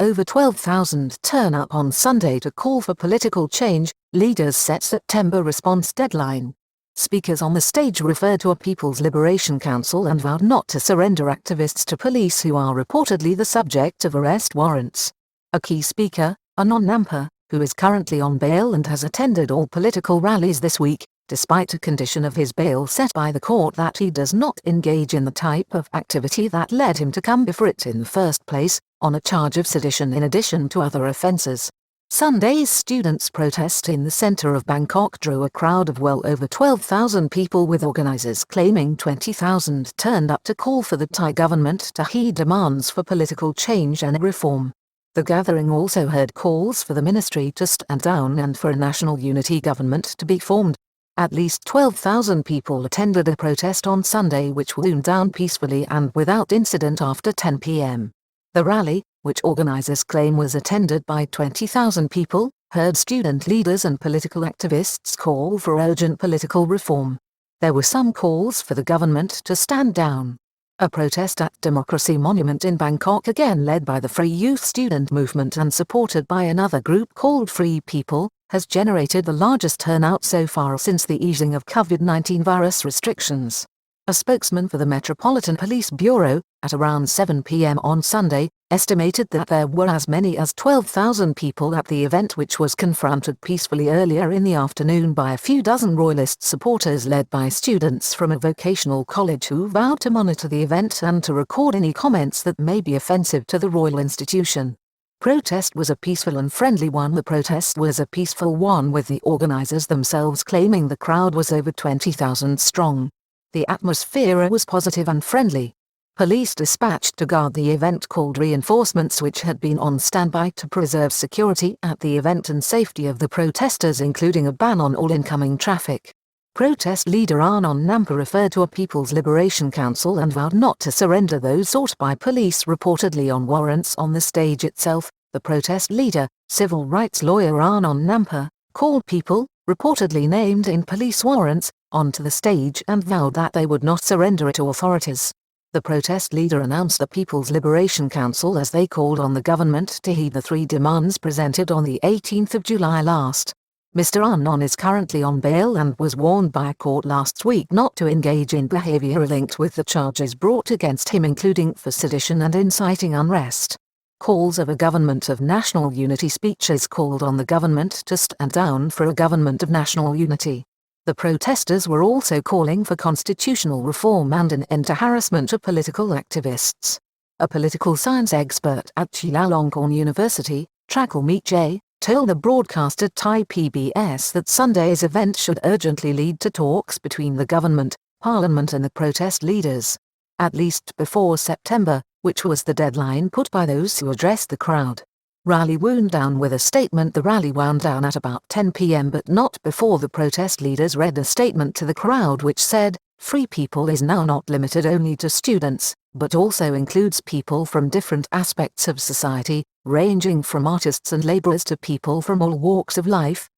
Over 12,000 turn up on Sunday to call for political change, leaders set September response deadline. Speakers on the stage referred to a People's Liberation Council and vowed not to surrender activists to police who are reportedly the subject of arrest warrants. A key speaker, Arnon Nampa, who is currently on bail and has attended all political rallies this week, despite a condition of his bail set by the court that he does not engage in the type of activity that led him to come before it in the first place, on a charge of sedition in addition to other offences. Sunday's students' protest in the centre of Bangkok drew a crowd of well over 12,000 people, with organisers claiming 20,000 turned up to call for the Thai government to heed demands for political change and reform. The gathering also heard calls for the ministry to stand down and for a national unity government to be formed. At least 12,000 people attended a protest on Sunday which wound down peacefully and without incident after 10 p.m. The rally, which organisers claim was attended by 20,000 people, heard student leaders and political activists call for urgent political reform. There were some calls for the government to stand down. A protest at Democracy Monument in Bangkok, again led by the Free Youth Student Movement and supported by another group called Free People, has generated the largest turnout so far since the easing of COVID-19 virus restrictions. A spokesman for the Metropolitan Police Bureau, at around 7 p.m. on Sunday, estimated that there were as many as 12,000 people at the event, which was confronted peacefully earlier in the afternoon by a few dozen royalist supporters led by students from a vocational college who vowed to monitor the event and to record any comments that may be offensive to the royal institution. Protest was a peaceful and friendly one. The protest was a peaceful one, with the organisers themselves claiming the crowd was over 20,000 strong. The atmosphere was positive and friendly. Police dispatched to guard the event called reinforcements, which had been on standby to preserve security at the event and safety of the protesters, including a ban on all incoming traffic. Protest leader Arnon Nampa referred to a People's Liberation Council and vowed not to surrender those sought by police reportedly on warrants. On the stage itself, the protest leader, civil rights lawyer Arnon Nampa, called people, reportedly named in police warrants, onto the stage and vowed that they would not surrender it to authorities. The protest leader announced the People's Liberation Council as they called on the government to heed the three demands presented on the 18th of July last. Mr. Arnon is currently on bail and was warned by a court last week not to engage in behaviour linked with the charges brought against him, including for sedition and inciting unrest. Calls of a government of national unity speeches called on the government to stand down for a government of national unity. The protesters were also calling for constitutional reform and an end to harassment of political activists. A political science expert at Chulalongkorn University, Trakulmeet J, told the broadcaster Thai PBS that Sunday's event should urgently lead to talks between the government, parliament and the protest leaders. At least before September, which was the deadline put by those who addressed the crowd. Rally wound down with a statement. The rally wound down at about 10 p.m. but not before the protest leaders read a statement to the crowd which said, "Free People is now not limited only to students, but also includes people from different aspects of society, ranging from artists and labourers to people from all walks of life,